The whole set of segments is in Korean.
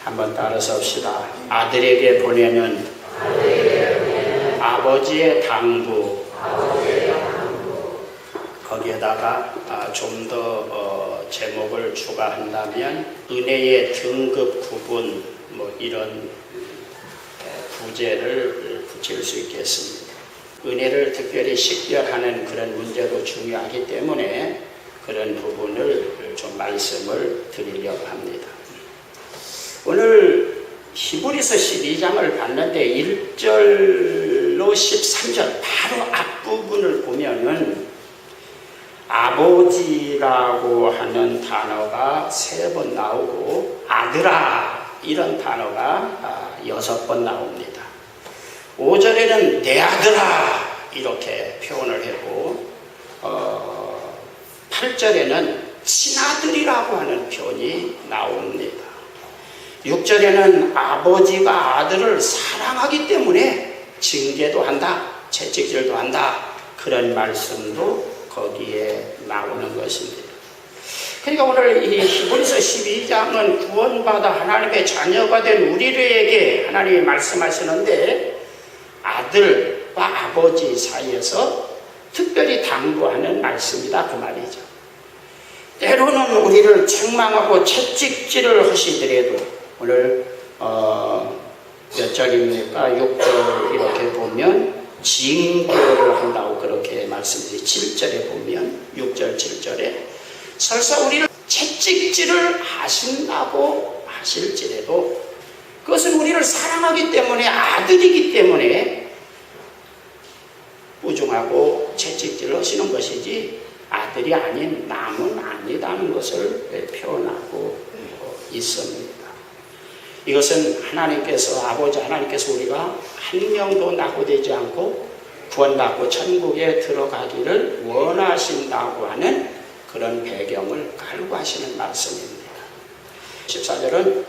한번 따라서 합시다. 아들에게 보내는 아버지의 당부. 거기에다가 좀 더 제목을 추가한다면 은혜의 등급 구분 이런 부제를 붙일 수 있겠습니다. 은혜를 특별히 식별하는 그런 문제도 중요하기 때문에 그런 부분을 좀 말씀을 드리려고 합니다. 오늘 히브리서 12장을 봤는데 1절로 13절 바로 앞부분을 보면은 아버지라고 하는 단어가 3번 나오고 아들아 이런 단어가 6번 나옵니다. 5절에는 내 아들아 이렇게 표현을 하고 8절에는 친아들이라고 하는 표현이 나옵니다. 6절에는 아버지가 아들을 사랑하기 때문에 징계도 한다, 채찍질도 한다 그런 말씀도 거기에 나오는 것입니다. 그러니까 오늘 이 히브리서 12장은 구원받아 하나님의 자녀가 된 우리에게 하나님이 말씀하시는데 아들과 아버지 사이에서 특별히 당부하는 말씀이다 그 말이죠. 때로는 우리를 책망하고 채찍질을 하시더라도 오늘 몇 절입니까? 6절 이렇게 보면 징계를 한다고 그렇게 말씀드리 7절에 보면 6절 7절에 설사 우리를 채찍질을 하신다고 하실지라도 그것은 우리를 사랑하기 때문에 아들이기 때문에 우중하고 채찍질을 하시는 것이지 아들이 아닌 남은 아니다는 것을 표현하고 있습니다. 이것은 하나님께서 아버지 하나님께서 우리가 한 명도 낙오되지 않고 구원받고 천국에 들어가기를 원하신다고 하는 그런 배경을 갈구하시는 말씀입니다. 14절은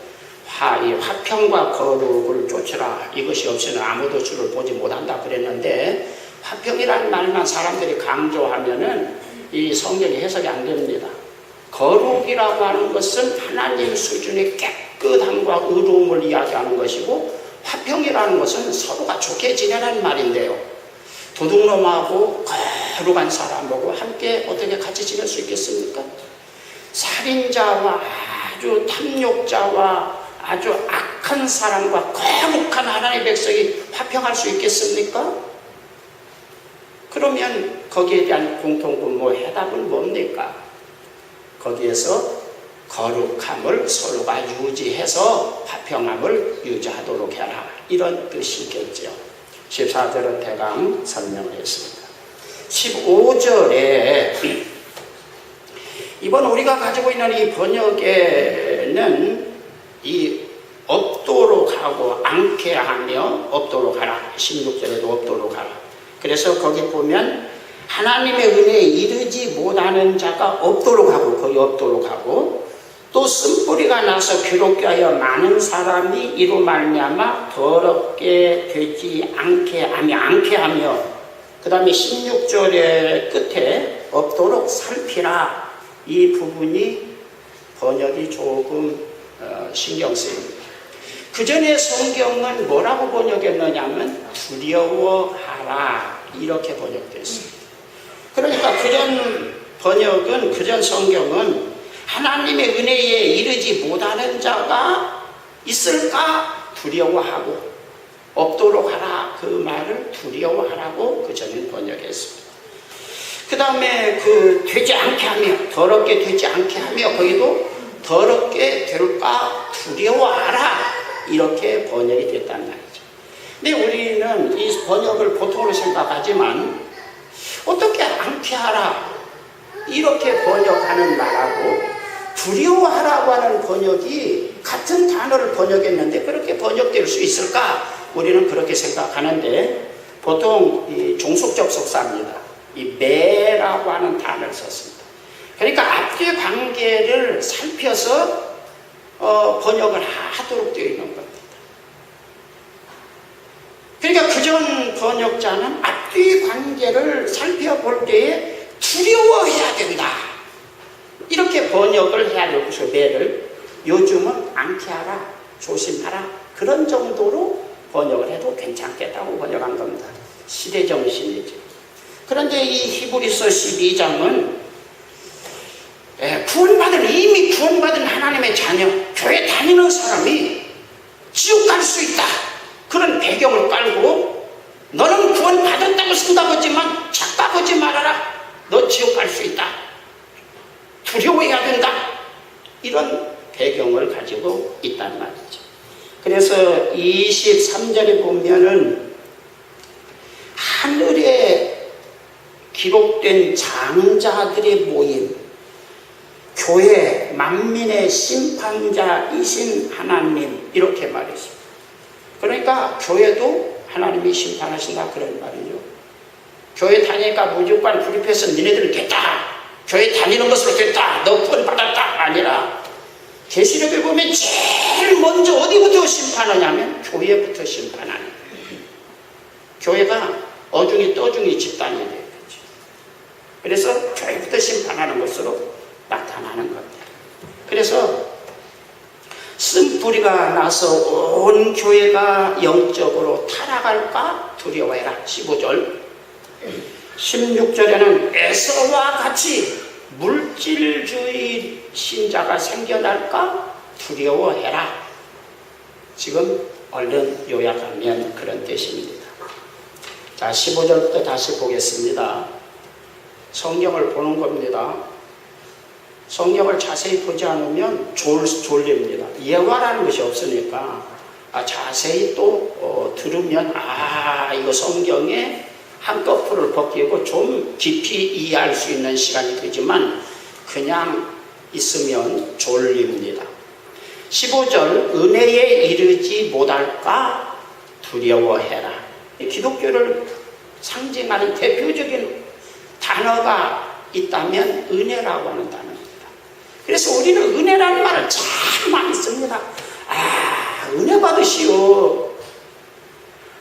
이 화평과 거룩을 쫓으라 이것이 없이는 아무도 주를 보지 못한다 그랬는데 화평이라는 말만 사람들이 강조하면은 이 성경이 해석이 안 됩니다. 거룩이라고 하는 것은 하나님 수준의 깨끗함과 의로움을 이야기하는 것이고 화평이라는 것은 서로가 좋게 지내라는 말인데요. 도둑놈하고 거룩한 사람하고 함께 어떻게 같이 지낼 수 있겠습니까? 살인자와 아주 탐욕자와 아주 악한 사람과 거룩한 하나님의 백성이 화평할 수 있겠습니까? 그러면 거기에 대한 공통분 해답은 뭡니까? 거기에서 거룩함을 서로가 유지해서 화평함을 유지하도록 해라 이런 뜻이겠죠. 14절은 대강 설명을 했습니다. 15절에 이번 우리가 가지고 있는 이 번역에는 이 없도록 하고 않게 하며 없도록 하라 16절에도 없도록 하라. 그래서 거기 보면 하나님의 은혜에 이르지 못하는 자가 없도록 하고 거의 없도록 하고 또 쓴뿌리가 나서 괴롭게 하여 많은 사람이 이로 말미암아 더럽게 되지 않게 하며 그 다음에 16절의 끝에 없도록 살피라 이 부분이 번역이 조금 신경 쓰입니다. 그 전에 성경은 뭐라고 번역했느냐면 두려워하라 이렇게 번역됐습니다. 그러니까 그전 번역은 그전 성경은 하나님의 은혜에 이르지 못하는 자가 있을까 두려워하고 없도록 하라 그 말을 두려워하라고 그전에 번역했습니다. 그 다음에 되지 않게 하며 더럽게 되지 않게 하며 거기도 더럽게 될까 두려워하라 이렇게 번역이 됐단 말이죠. 근데 우리는 이 번역을 보통으로 생각하지만 어떻게 않게 하라 이렇게 번역하는 말하고 두려워하라고 하는 번역이 같은 단어를 번역했는데 그렇게 번역될 수 있을까? 우리는 그렇게 생각하는데 보통 이 종속적 속사입니다. 이 매라고 하는 단어를 썼습니다. 그러니까 앞뒤 관계를 살펴서 번역을 하도록 되어 있는 겁니다. 그러니까 그전 번역자는 앞뒤 관계를 살펴볼 때에 두려워해야 된다. 이렇게 번역을 해야 되고, 매를 요즘은 않게 하라. 조심하라. 그런 정도로 번역을 해도 괜찮겠다고 번역한 겁니다. 시대 정신이죠. 그런데 이 히브리서 12장은 이미 구원받은 하나님의 자녀, 교회 다니는 사람이 지옥 갈 수 있다. 그런 배경을 깔고 너는 구원받았다고 생각하지만 착각하지 말아라. 너 지옥 갈 수 있다. 두려워해야 된다. 이런 배경을 가지고 있단 말이죠. 그래서 23절에 보면은 하늘에 기록된 장자들의 모임, 교회 만민의 심판자이신 하나님, 이렇게 말했습니다. 그러니까 교회도 하나님이 심판하신다, 그런 말이죠. 교회 다니니까 무조건 불입해서 니네들은 됐다, 교회 다니는 것으로 됐다, 너 구원 받았다, 아니라 계시록에 보면 제일 먼저 어디부터 심판하냐면 교회부터 심판하는 거예요. 교회가 어중이 떠중이 집단이 되는 거죠. 그래서 교회부터 심판하는 것으로 나타나는 겁니다. 그래서 쓴뿌리가 나서 온 교회가 영적으로 타락할까 두려워해라. 15절. 16절에는 에서와 같이 물질주의 신자가 생겨날까 두려워해라. 지금 얼른 요약하면 그런 뜻입니다. 자, 15절부터 다시 보겠습니다. 성경을 보는 겁니다. 성경을 자세히 보지 않으면 졸립니다. 예화라는 것이 없으니까 자세히 또 들으면 이거 성경에 한꺼풀을 벗기고 좀 깊이 이해할 수 있는 시간이 되지만 그냥 있으면 졸립니다. 15절, 은혜에 이르지 못할까 두려워해라. 기독교를 상징하는 대표적인 단어가 있다면 은혜라고 하는 단어입니다. 그래서 우리는 은혜라는 말을 참 많이 씁니다. 은혜 받으시오.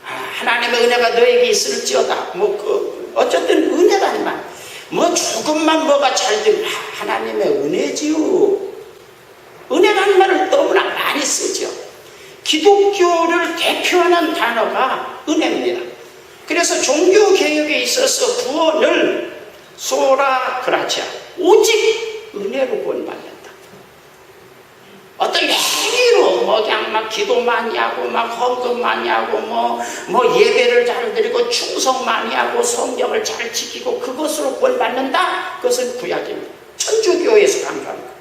하나님의 은혜가 너에게 있을지어다. 어쨌든 은혜라는 말. 조금만 뭐가 잘 되면 하나님의 은혜지요. 은혜라는 말을 너무나 많이 쓰죠. 기독교를 대표하는 단어가 은혜입니다. 그래서 종교개혁에 있어서 구원을 소라 그라치아, 오직 은혜로 구원받는다. 어떤 행위로 그냥 막 기도 많이 하고 막 헌금 많이 하고 뭐 예배를 잘 드리고 충성 많이 하고 성경을 잘 지키고 그것으로 구원받는다. 그것은 구약입니다. 천주교에서 강조한 겁니다.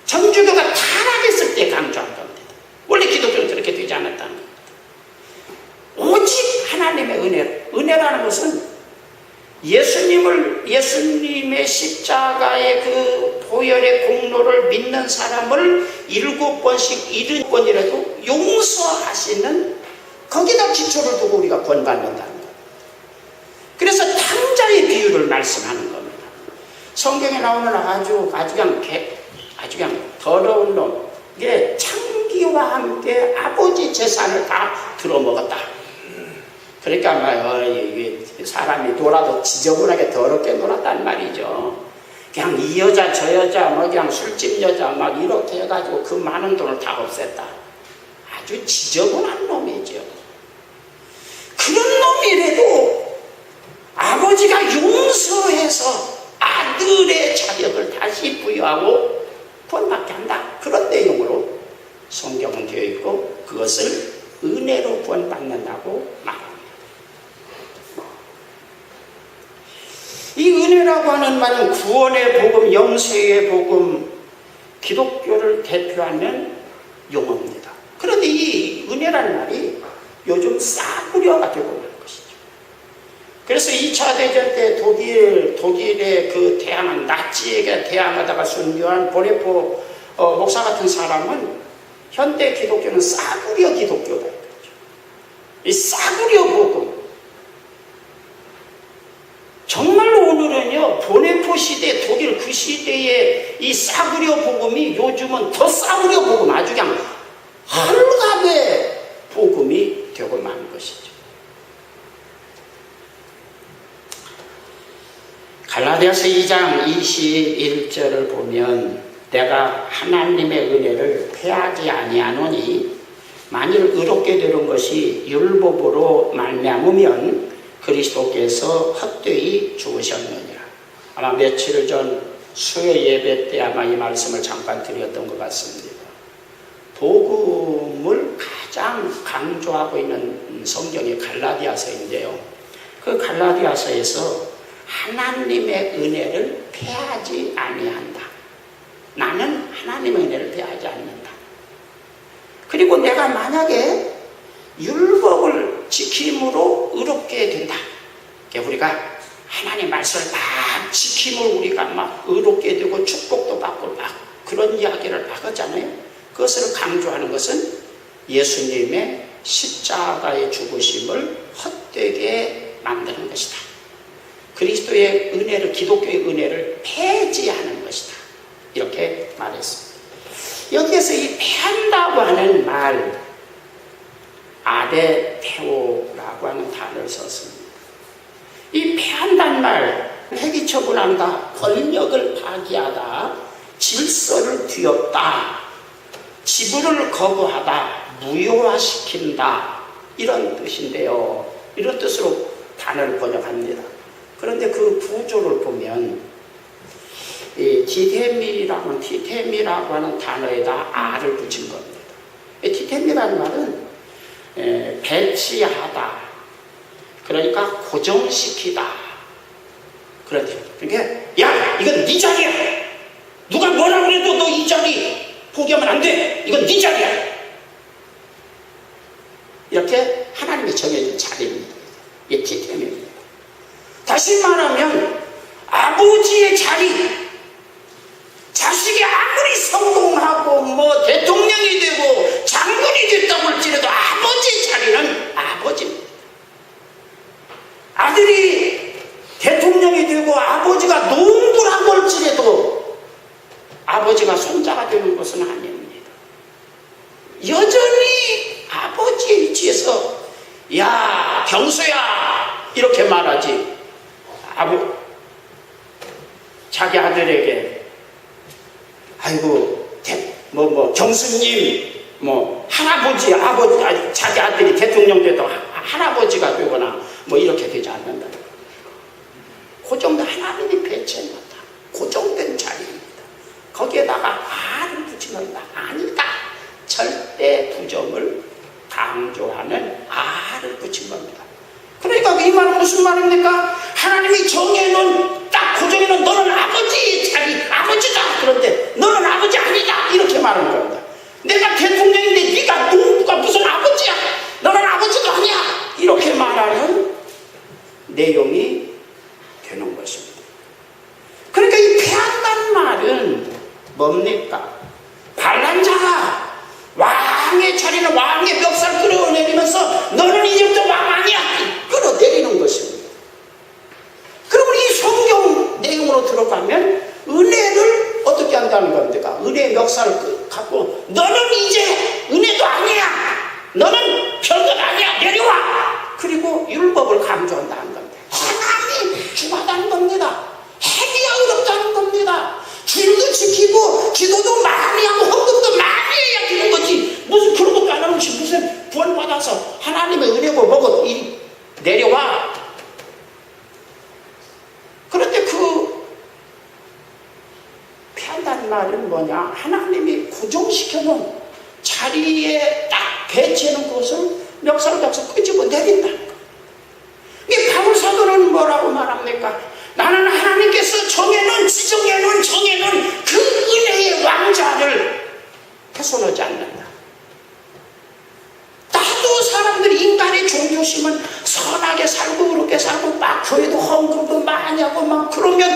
천주교가 타락했을 때 강조한 겁니다. 원래 기독교는 그렇게 되지 않았다는 겁니다. 오직 하나님의 은혜라는 것은 예수님의 십자가의 그 보혈의 공로를 믿는 사람을 7번씩 70번이라도 용서하시는 거기다 기초를 두고 우리가 구원받는다는 거예요. 그래서 탕자의 비유를 말씀하는 겁니다. 성경에 나오는 아주 그냥 더러운 놈, 이게 창기와 함께 아버지 재산을 다 들어먹었다. 그러니까 이게 사람이 놀아도 지저분하게 더럽게 놀았단 말이죠. 그냥 이 여자 저 여자 그냥 술집 여자 막 이렇게 해가지고 그 많은 돈을 다 없앴다. 아주 지저분한 놈이죠. 그런 놈이라도 아버지가 용서해서 아들의 자격을 다시 부여하고 구원받게 한다. 그런 내용으로 성경은 되어 있고 그것을 은혜로 구원받는다고 말합니다. 이 은혜라고 하는 말은 구원의 복음, 영생의 복음, 기독교를 대표하는 용어입니다. 그런데 이 은혜라는 말이 요즘 싸구려가 되고 있는 것이죠. 그래서 2차 대전 때 독일의 그 대항한 나치에게 대항하다가 순교한 보네포 목사 같은 사람은 현대 기독교는 싸구려 기독교다. 이 싸구려 복음. 정말로 오늘은요, 보네포 시대, 독일 그 시대의 이 싸구려 복음이 요즘은 더 싸구려 복음, 아주 그냥 헐갑의 복음이 되고 마는 것이죠. 갈라디아서 2장 21절을 보면 내가 하나님의 은혜를 패하지 아니하노니 만일 의롭게 되는 것이 율법으로 말미암으면 그리스도께서 헛되이 죽으셨느니라. 아마 며칠 전 수요 예배 때 아마 이 말씀을 잠깐 드렸던 것 같습니다. 복음을 가장 강조하고 있는 성경이 갈라디아서인데요. 그 갈라디아서에서 하나님의 은혜를 패하지 아니한다. 나는 하나님의 은혜를 패하지 않는다. 그리고 내가 만약에 율법을 지킴으로 의롭게 된다. 우리가 하나님 말씀을 막 지킴으로 우리가 막 의롭게 되고 축복도 받고 막 그런 이야기를 막 하잖아요. 그것을 강조하는 것은 예수님의 십자가의 죽으심을 헛되게 만드는 것이다. 그리스도의 은혜를, 기독교의 은혜를 폐지하는 것이다. 이렇게 말했습니다. 여기에서 이 패한다고 하는 말, 아레페오라고 하는 단어를 썼습니다. 이 패한다는 말, 회기 처분한다, 권력을 파기하다, 질서를 뒤엎다, 지불을 거부하다, 무효화시킨다, 이런 뜻인데요. 이런 뜻으로 단어를 번역합니다. 그런데 그 구조를 보면 이 티테미라고 하는 단어에다 R을 붙인 겁니다. 티테미라는 말은 배치하다, 그러니까 고정시키다. 그러니까 야, 이건 네 자리야. 누가 뭐라 그래도 너 이 자리 포기하면 안 돼. 이건 네 자리야. 이렇게 하나님이 정해준 자리입니다. 이게 티테미입니다. 다시 말하면 아버지의 자리, 자식이 아무리 성공하고 뭐 대통령이 되고 장군이 됐다고 할지라도 아버지의 자리는 아버지입니다. 아들이 대통령이 되고 아버지가 농부를 하고 할지라도 아버지가 손자가 되는 것은 아닙니다. 여전히 아버지의 위치에서 야, 경수야, 이렇게 말하지. 자기 아들에게 아이고 경수님, 할아버지, 아버지, 자기 아들이 대통령 돼도 할아버지가 되거나 이렇게 되지 않는다. 고정된, 하나님이 배치해놨다. 고정된 자리입니다. 거기에다가 R을 붙이는다. 아니다. 절대 부정을 강조하는 R을 붙인 겁니다. 그러니까 이 말은 무슨 말입니까? 하나님이 정해놓은, 딱 고정해놓은 너는 아버지의 자리, 아버지다. 그런데 너는 아버지 아니다. 이렇게 말하는 겁니다. 내가 대통령인데 네가 누가 무슨 아버지야? 너는 아버지도 아니야. 이렇게 말하는 내용이 되는 것입니다. 그러니까 이 패한다는 말은 뭡니까? 반란 자가 왕의 자리는 왕의 멱살 끌어내리면서 너는 이제부터 왕 아니야. 끌어내리는 것입니다. 그러면 이 성경 내용으로 들어가면 은혜를 어떻게 한다는 겁니까? 은혜의 멱살을 갖고 너는 이제 은혜도 아니야. 너는 별것 아니야. 내려와. 그리고 율법을 강조한다는 겁니다. 행함이 중하다는 겁니다. 행이 어렵다는 겁니다. 주일도 지키고 기도도 많이 하고 헌금도 많이 해야 되는 거지. 무슨 그런 것도 안 하면 무슨 구원받아서 하나님의 은혜고 뭐고 내려와. 그런데 그 패한다는 말은 뭐냐? 하나님이 고정시켜놓은 자리에 딱 배치해놓은 것을 멱살을 잡아서 끄집어 내린다. 이 바울 사도는 뭐라고 말합니까? 나는 하나님께서 지정해놓은 그 은혜의 왕좌를 훼손하지 않는다. 나도 사람들이 인간의 종교심은 선하게 살고 그렇게 살고 막 교회도 헌금도 많이 하고 막 그러면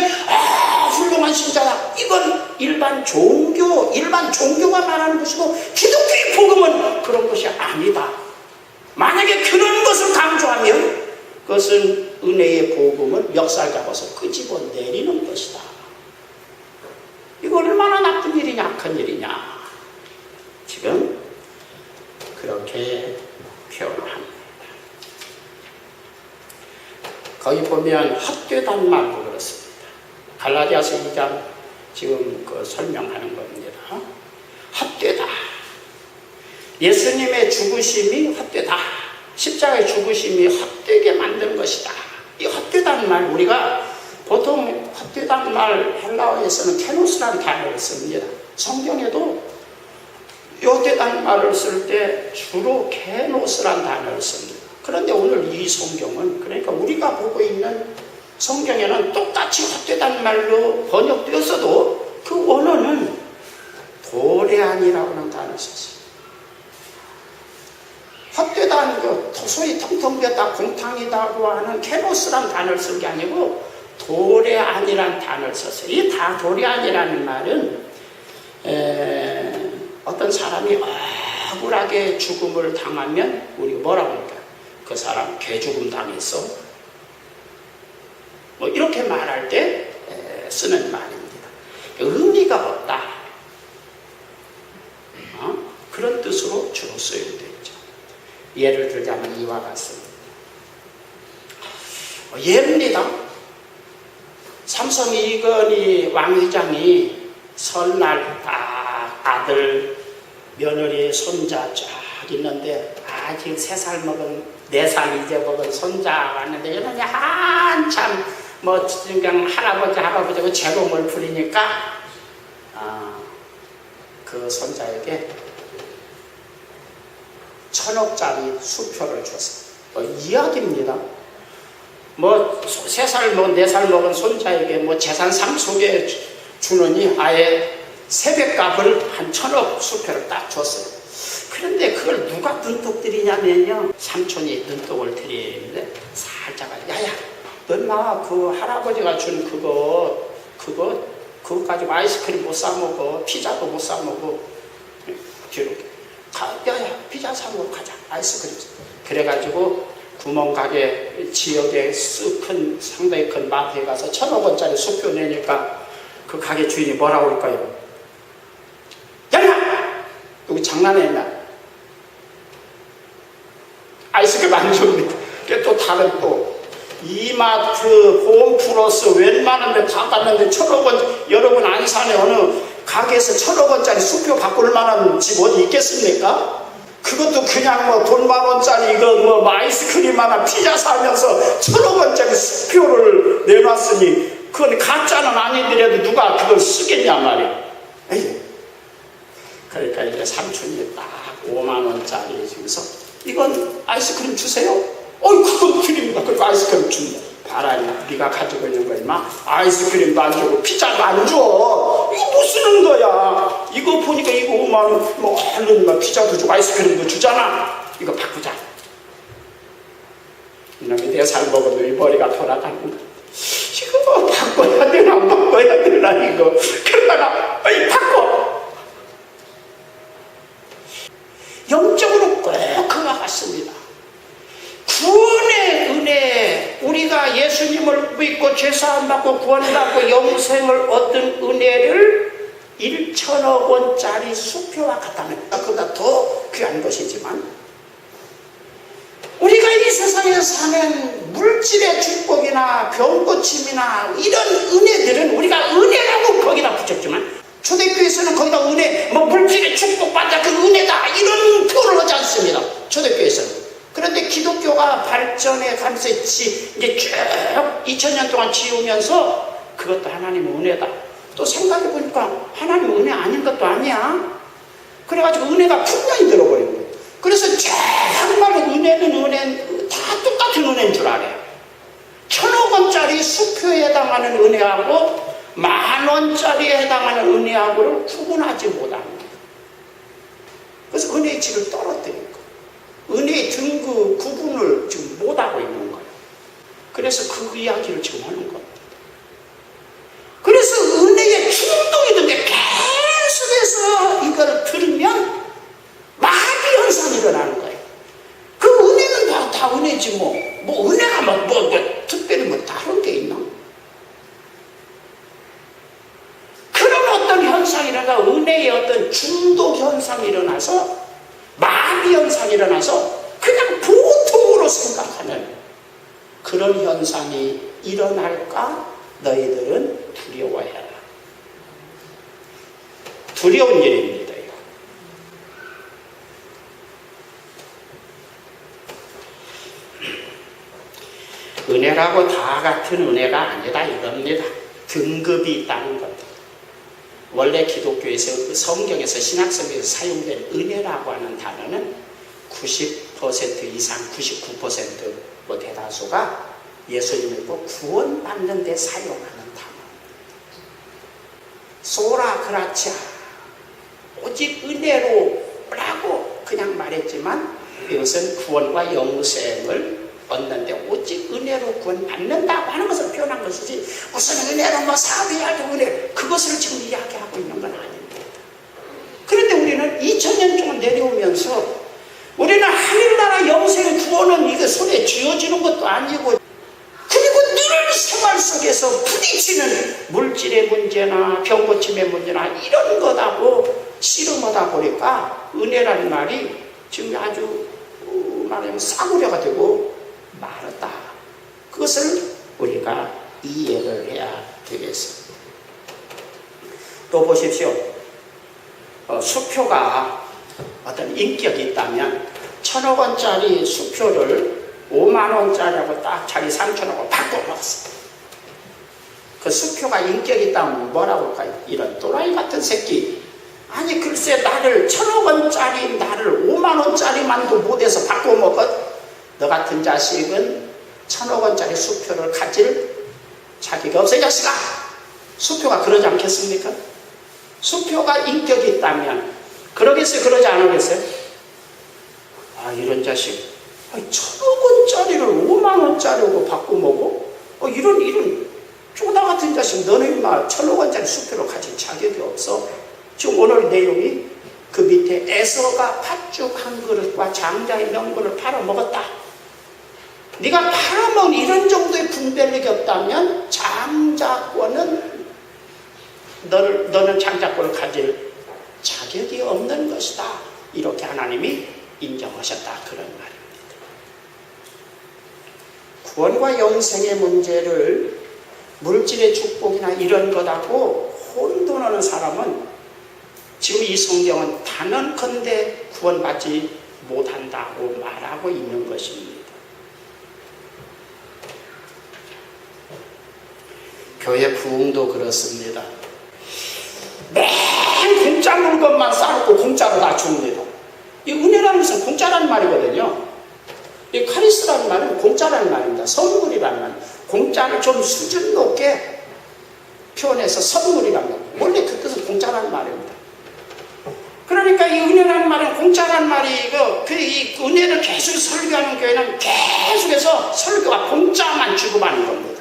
훌륭한 신자다. 이건 일반 종교가 말하는 것이고 기독교의 복음은 그런 것이 아니다. 만약에 그런 것을 강조하면 그것은 은혜의 복음을 멱살 잡아서 끄집어 내리는 것이다. 이거 얼마나 나쁜 일이냐, 큰 일이냐. 지금 그렇게 표현합니다. 거기 보면 헛되단 말도 그렇습니다. 갈라디아서 2장 지금 그 설명하는 겁니다. 헛되다. 예수님의 죽으심이 헛되다. 십자가의 죽으심이 헛되게 만든 것이다. 이 헛되다는 말, 우리가 보통 헛되다는 말 헬라어에서는 케노스라는 단어를 씁니다. 성경에도 헛되다는 말을 쓸 때 주로 케노스라는 단어를 씁니다. 그런데 오늘 이 성경은, 그러니까 우리가 보고 있는 성경에는 똑같이 헛되다는 말로 번역되었어도 그 원어는 도래아니라고 하는 단어를 썼어요. 헛되다는 것, 소위 텅텅 비었다, 공탕이다고 하는 케노스란 단어를 쓴 게 아니고 도래아니라는 단어를 썼어요. 이 도래아니라는 말은 어떤 사람이 억울하게 죽음을 당하면 우리가 뭐라고 할까요? 그 사람 개죽음 당했어. 뭐 이렇게 말할 때 쓰는 말입니다. 의미가 없다. 그런 뜻으로 주로 쓰여져 있죠. 예를 들자면 이와 같습니다. 예입니다. 삼성 이건희 왕회장이 설날 딱 아들, 며느리, 손자 쫙 있는데 아직 3살 먹은, 4살 이제 먹은 손자가 왔는데 얘는 한참 뭐 그냥 할아버지 그 재롱을 부리니까 그 손자에게 1,000억짜리 수표를 줬어요. 이야기입니다. 뭐 3살 먹은 4살 먹은 손자에게 뭐 재산 상속에 주느니 아예 세뱃값을 한 1,000억 수표를 딱 줬어요. 그런데 그걸 누가 눈독 들이냐면요, 삼촌이 눈독을 들이는데 살짝 야야 넌마 그 할아버지가 준 그거 가지고 아이스크림 못 사 먹어, 피자도 못 사 먹어. 뒤로 야야 피자 사 먹어 가자, 아이스크림. 그래가지고 구멍가게 지역에 상당히 큰 마트에 가서 1,000억 원짜리 수표 내니까 그 가게 주인이 뭐라고 할까요? 야야! 누구 장난했나? 아이스크림 안 줍니다. 또 다른 또 이마트, 홈플러스 웬만한 데 다 갔는데 1,000억 원, 여러분 안산에 어느 가게에서 1,000억 원짜리 수표 바꿀 만한 집 어디 있겠습니까? 그것도 그냥 뭐 돈 10,000원짜리 이거 뭐 아이스크림 하나 피자 사면서 1,000억 원짜리 수표를 내놨으니 그건 가짜는 아니더라도 누가 그걸 쓰겠냐 말이야. 에이. 그러니까 이제 삼촌이 딱 5만 원짜리 주면서 이건 아이스크림 주세요. 그건 드립니다. 그리고 아이스크림 준다. 봐라, 네가 가지고 있는 거 임마. 아이스크림도 안 주고 피자도 안 줘. 이거 뭐 쓰는 거야? 이거 보니까 이거 5만 원, 뭐 얼른 피자도 주고 아이스크림도 주잖아. 이거 바꾸자. 이놈이 4살 먹어도 이 머리가 돌아가는 거야. 이거 뭐 바꿔야 되나 안 바꿔야 되나 이거. 그러다가 빨리 바꿔. 영적으로 꼭 그와 같습니다. 구원의 은혜, 우리가 예수님을 믿고 죄사함 받고 구원받고 영생을 얻은 은혜를 1,000억 원짜리 수표와 같다면 그보다 더 귀한 것이지만 우리가 이 세상에서 사는 물질의 축복이나 병고침이나 이런 은혜들은 우리가 은혜라고 거기다 붙였지만 초대교회에서는 거기다 은혜, 뭐 물질의 축복받자 그 은혜다 이런 표현을 하지 않습니다. 초대교회에서는. 그런데 기독교가 발전해 가면서 이제 쭉 2000년 동안 지으면서 그것도 하나님의 은혜다. 또 생각해보니까 하나님의 은혜 아닌 것도 아니야. 그래가지고 은혜가 분명히 들어버린 거예요. 그래서 정말 은혜는 다 똑같은 은혜인 줄 알아요. 1,000억 원짜리 수표에 해당하는 은혜하고 10,000원짜리에 해당하는 은혜하고를 구분하지 못합니다. 그래서 은혜의 질을 떨어뜨린 거예요. 은혜의 등급 구분을 지금 못하고 있는 거예요. 그래서 그 이야기를 지금 하는 겁니다. 그래서 은혜에 충동이 든게 계속해서 이걸 들으면 마비 현상이 일어나는 거예요. 그 은혜는 다 은혜지 뭐 은혜가 뭐 특별히 뭐 다른 게 있나? 그런 어떤 현상이 일어나서 은혜의 어떤 중독 현상이 일어나서 마비 현상이 일어나서 그냥 보통으로 생각하는 그런 현상이 일어날까 너희들은 두려워해라. 두려운 일입니다. 은혜라고 다 같은 은혜가 아니다 이겁니다. 등급이 있다는 것. 원래 기독교에서 성경에서 신학성에서 사용된 은혜라고 하는 단어는 90% 이상 99% 대다수가 예수님을 믿고 구원받는 데 사용하는 단어입니다. 소라 그라치아 오직 은혜로 라고 그냥 말했지만 이것은 구원과 영생을 얻는데 오직 은혜로 구원받는다고 하는 것을 표현한 것이지 무슨 은혜로 뭐 사업해야지 은혜 그것을 지금 이야기하고 있는 건 아닙니다. 그런데 우리는 2000년 동안 내려오면서 우리는 하늘나라 영생의 구원은 이게 손에 쥐어지는 것도 아니고 그리고 늘 생활 속에서 부딪히는 물질의 문제나 병고침의 문제나 이런 것하고 씨름하다 보니까 은혜라는 말이 지금 아주 말하면 싸구려가 되고 말았다. 그것을 우리가 이해를 해야 되겠습니다. 또 보십시오. 수표가 어떤 인격이 있다면 1000억 원짜리 수표를 5만 원짜리하고 딱 자기 삼촌하고 바꿔먹었어요. 그 수표가 인격이 있다면 뭐라고 할까요? 이런 또라이 같은 새끼. 아니 글쎄 나를 1000억 원짜리 나를 5만 원짜리만도 못해서 바꿔먹었. 너 같은 자식은 1000억 원짜리 수표를 가질 자기가 없어 이 자식아. 수표가 그러지 않겠습니까? 수표가 인격이 있다면 그러겠어요? 그러지 않겠어요? 아 이런 자식 1000억 원짜리를 5만 원짜리로 바꿔먹어? 이런 쪼다 같은 자식 너는 인마 1000억 원짜리 수표를 가질 자격이 없어. 지금 오늘 내용이 그 밑에 에서가 팥죽 한 그릇과 장자의 명분을 팔아먹었다. 네가 팔아먹은 이런 정도의 분별력이 없다면 장자권은 너는 장자권을 가질 자격이 없는 것이다. 이렇게 하나님이 인정하셨다. 그런 말입니다. 구원과 영생의 문제를 물질의 축복이나 이런 것하고 혼돈하는 사람은 지금 이 성경은 단언컨대 구원받지 못한다고 말하고 있는 것입니다. 교회 부흥도 그렇습니다. 맨 공짜 물건만 싸놓고 공짜로 다 줍니다. 이 은혜라는 것은 공짜라는 말이거든요. 이 카리스라는 말은 공짜라는 말입니다. 선물이라는 말. 공짜를 좀 수준 높게 표현해서 선물이라는 말. 원래 그 뜻은 공짜라는 말입니다. 그러니까 이 은혜라는 말은 공짜라는 말이고 이 은혜를 계속 설교하는 교회는 계속해서 설교가 공짜만 주고받는 겁니다.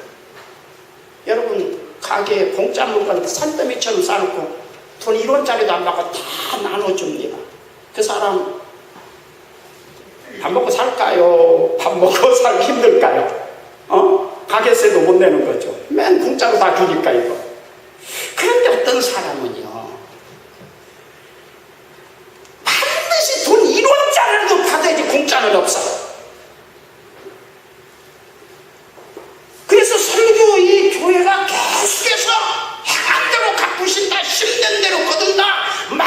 여러분 가게에 공짜 물건 산더미처럼 싸놓고 돈 1원짜리도 안 받고 다 나눠줍니다. 그 사람 밥 먹고 살까요? 밥 먹고 살기 힘들까요? 가게세도 못 내는 거죠. 맨 공짜로 다 주니까 이거. 그런데 어떤 사람은요 반드시 돈 1원짜리라도 받아야지 공짜는 없어요. 그래서 설교 이 교회가 계속해서 행한 대로 갚으신다, 심는 대로 거둔다, 막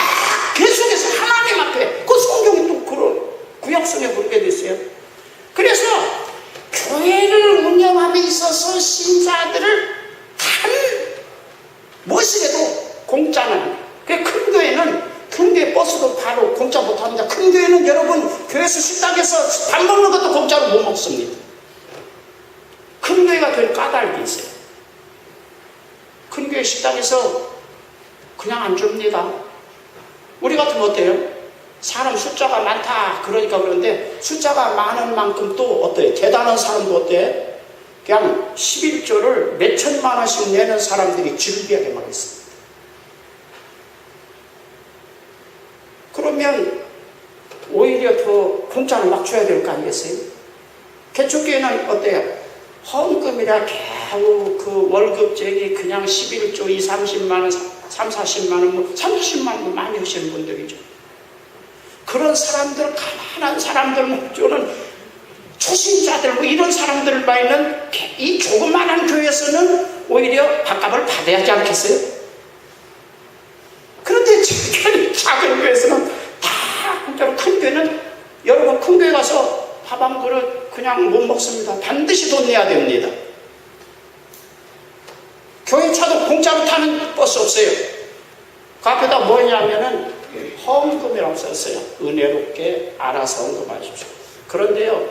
계속해서 하나님 앞에 그 성경이 또 그런 구약성에 그렇게 됐어요. 그래서 교회를 운영함에 있어서 신자들을 단 무엇이라도 공짜는 큰 교회는 큰 교회 버스도 바로 공짜 못합니다. 큰 교회는 여러분 교회에서 식당에서 밥 먹는 것도 공짜로 못 먹습니다. 큰 교회가 된 까닭이 있어요. 큰 교회 식당에서 그냥 안 줍니다. 우리 같으면 어때요? 사람 숫자가 많다 그러니까 그런데 숫자가 많은 만큼 또 어때요? 대단한 사람도 어때? 그냥 11조를 몇 천만 원씩 내는 사람들이 즐비하게 막 있습니다. 그러면 오히려 더 공짜를 막 줘야 될 거 아니겠어요? 개척교회는 어때요? 헌금이라 겨우 그 월급쟁이 그냥 11조 2, 30만 원, 3, 40만 원, 30만 원 많이 하시는 분들이죠. 그런 사람들, 가난한 사람들, 목조는 초신자들, 뭐 이런 사람들 바에는 이 조그마한 교회에서는 오히려 밥값을 받아야 하지 않겠어요? 그런데 그냥 못 먹습니다. 반드시 돈 내야 됩니다. 교회 차도 공짜로 타는 버스 없어요. 그 앞에다 뭐냐면은 헌금이라고 썼어요. 은혜롭게 알아서 헌금하십시오. 그런데요,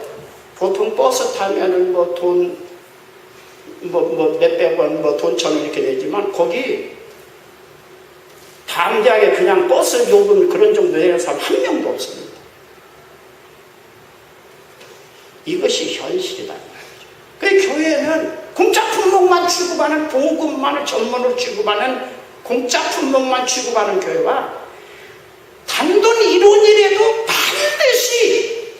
보통 버스 타면은 뭐 돈 몇백 원, 돈 1,000원 이렇게 되지만 거기 담대하게 그냥 버스 요금 그런 정도 내는 사람 한 명도 없습니다. 이것이 현실이다. 그 교회는 공짜 품목만 취급하는, 복음만을 전문으로 취급하는 공짜 품목만 취급하는 교회와 단돈 1원이라도 반드시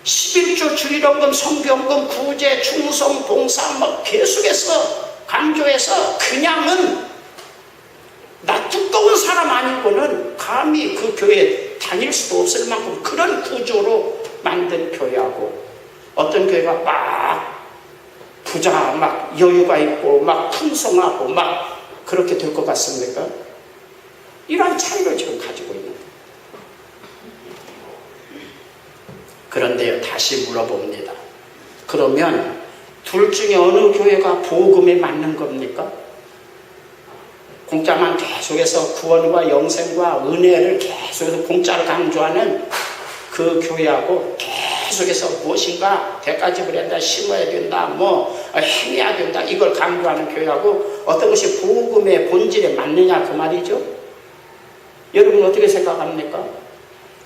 11조 주일원금, 성경금, 구제, 충성, 봉사 계속해서 강조해서 그냥은 나 두꺼운 사람 아니고는 감히 그 교회에 다닐 수도 없을 만큼 그런 구조로 만든 교회하고, 어떤 교회가 막 부자, 막 여유가 있고 막 풍성하고 막 그렇게 될 것 같습니까? 이러한 차이를 지금 가지고 있는 거예요. 그런데요, 다시 물어봅니다. 그러면 둘 중에 어느 교회가 복음에 맞는 겁니까? 공짜만 계속해서 구원과 영생과 은혜를 계속해서 공짜로 강조하는 그 교회하고 계속해서 무엇인가 대가집을 한다, 심어야 된다, 행해야 된다, 이걸 강조하는 교회하고 어떤 것이 복음의 본질에 맞느냐 그 말이죠. 여러분 어떻게 생각합니까?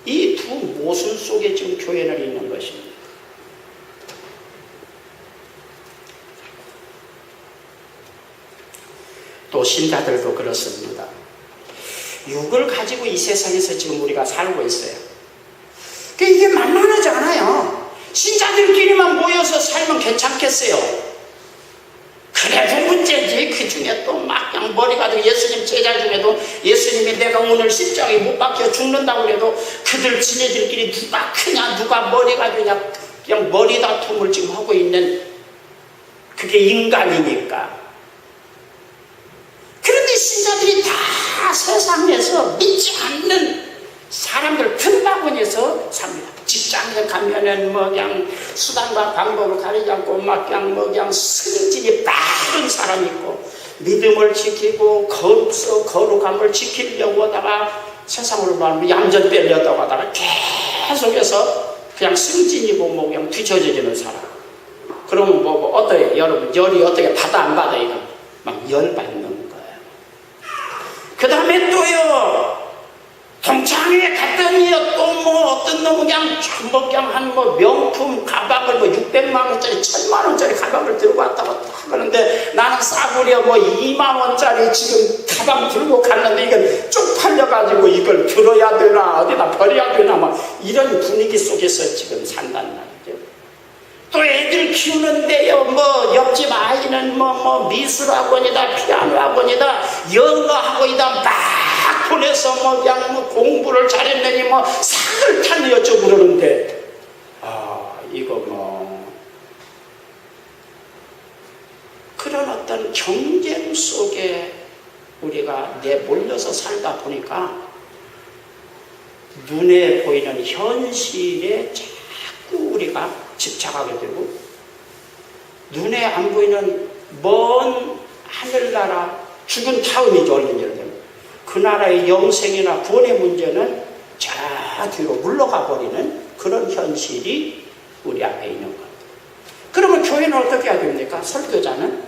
이 두 모순 속에 지금 교회는 있는 것입니다. 또 신자들도 그렇습니다. 육을 가지고 이 세상에서 지금 우리가 살고 있어요. 이게 만만하지 않아요. 신자들끼리만 모여서 살면 괜찮겠어요. 그래도 문제지. 그 중에 또 막 그냥 머리가 도 예수님 제자 중에도 예수님이 내가 오늘 십자가에 못 박혀 죽는다고 해도 그들 지네들끼리 누가 크냐, 누가 머리가 되냐, 그냥 머리 다툼을 지금 하고 있는, 그게 인간이니까. 그런데 신자들이 다 세상에서 믿지 않는 사람들 틈바구니에서 삽니다. 직장에 가면은 그냥 수단과 방법을 가리지 않고 그냥 승진이 빠른 사람이 있고, 믿음을 지키고 거룩함을 지키려고 하다가 세상으로 말하면 얌전 빼려다고 하다가 계속해서 그냥 승진이고 그냥 뒤처져지는 사람. 그러면 어때요? 여러분 열이 어떻게 받아 안 받아? 이거 막 열 받는 거예요. 그 다음에 또요, 동창회에 갔더니요, 또 어떤 놈은 그냥 한 명품 가방을 600만원짜리, 1000만원짜리 가방을 들고 왔다고 그러는데 나는 싸구려 2만원짜리 지금 가방 들고 갔는데 이건 쪽팔려가지고 이걸 들어야 되나, 어디다 버려야 되나, 이런 분위기 속에서 지금 산단 말이죠. 또 애들 키우는데요, 옆집 아이는 미술 학원이다, 피아노 학원이다, 영어 학원이다, 막 보내서 그냥 공부를 잘했느니 상을 타니 어쩌고 그러는데, 이거 그런 어떤 경쟁 속에 우리가 내몰려서 살다 보니까 눈에 보이는 현실에 자꾸 우리가 집착하게 되고, 눈에 안 보이는 먼 하늘나라, 죽은 타운이죠, 얼른 그 나라의 영생이나 구원의 문제는 저 뒤로 물러가 버리는 그런 현실이 우리 앞에 있는 겁니다. 그러면 교회는 어떻게 해야 됩니까? 설교자는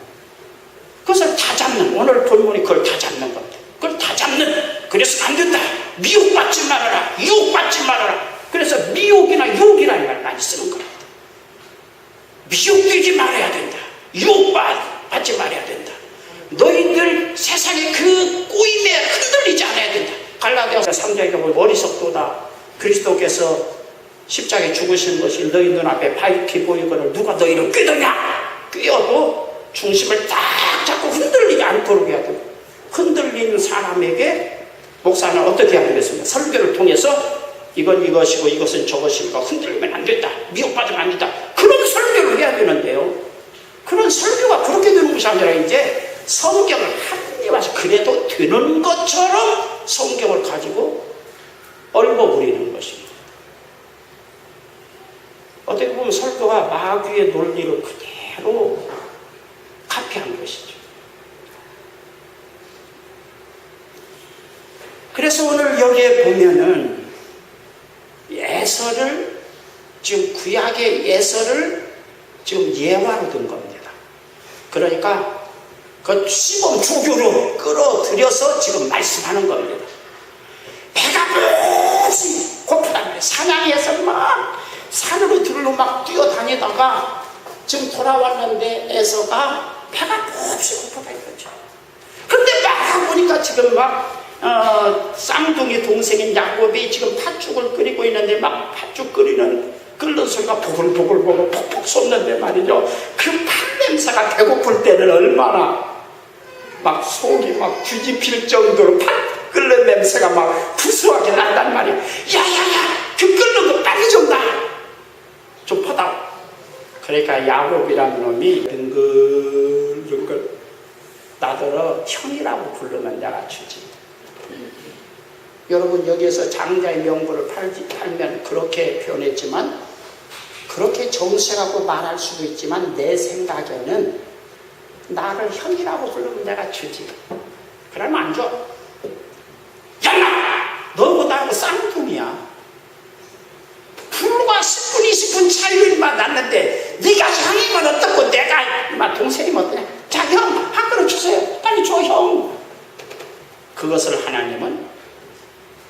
그것을 다 잡는, 오늘 본문이 그걸 다 잡는 겁니다. 그걸 다 잡는, 그래서 안 된다, 미혹받지 말아라, 유혹받지 말아라. 그래서 미혹이나 유혹이라는 말 많이 쓰는 겁니다. 미혹되지 말아야 된다, 유혹받지 말아야 된다. 너희들 세상의 그 꼬임에 흔들리지 않아야 된다. 갈라디아서 3장에 보면 어리석도다, 그리스도께서 십자가에 죽으신 것이 너희 눈앞에 밝히 보이거늘 누가 너희를 꾀더냐? 꾀어도 중심을 딱 잡고 흔들리지 않도록 해야 됩니다. 흔들리는 사람에게 목사는 어떻게 해야 되겠습니까? 설교를 통해서 이건 이것이고 이것은 저것이니까 흔들리면 안 된다, 미혹받으면 안 된다, 그런 설교를 해야 되는데요, 그런 설교가 그렇게 되는 것이 아니라 이제 성경을 한입 와서 그래도 되는 것처럼 성경을 가지고 얼버무리는 것입니다. 어떻게 보면 복음 설교와 마귀의 논리를 그대로 카피한 것이죠. 그래서 오늘 여기에 보면은 예설을, 지금 구약의 예설을 지금 예화로 든 겁니다. 그러니까 그 시범 조교로 끌어들여서 지금 말씀하는 겁니다. 배가 몹시 고프답니다. 사냥에서 막 산으로 들로 막 뛰어다니다가 지금 돌아왔는데 에서가 배가 몹시 고프다 이거죠. 근데 막 보니까 지금 막 쌍둥이 동생인 야곱이 지금 팥죽을 끓이고 있는데 막 팥죽 끓는 소리가 보글보글 폭폭 솟는데 말이죠. 그 팥 냄새가 배고플 때는 얼마나 막 속이 막 뒤집힐 정도로 팥 끓는 냄새가 막 구수하게 난단 말이에요. 야야야, 그 끓는 거 빨리 좀 놔. 좀 퍼다. 그러니까 야곱이라는 놈이 둥글둥글 나더러 형이라고 부르면 내가 주지. 여러분 여기에서 장자의 명분을 팔면 그렇게 표현했지만, 그렇게 정색하고 말할 수도 있지만 내 생각에는 나를 형이라고 부르면 내가 주지. 그러면 안 줘. 야, 너보다 쌍둥이야. 불과 10분 20분 차이만 났는데 네가 형이면 어떻고 내가 동생이면 어떠냐. 자, 형 한 그릇 주세요. 빨리 줘, 형. 그것을 하나님은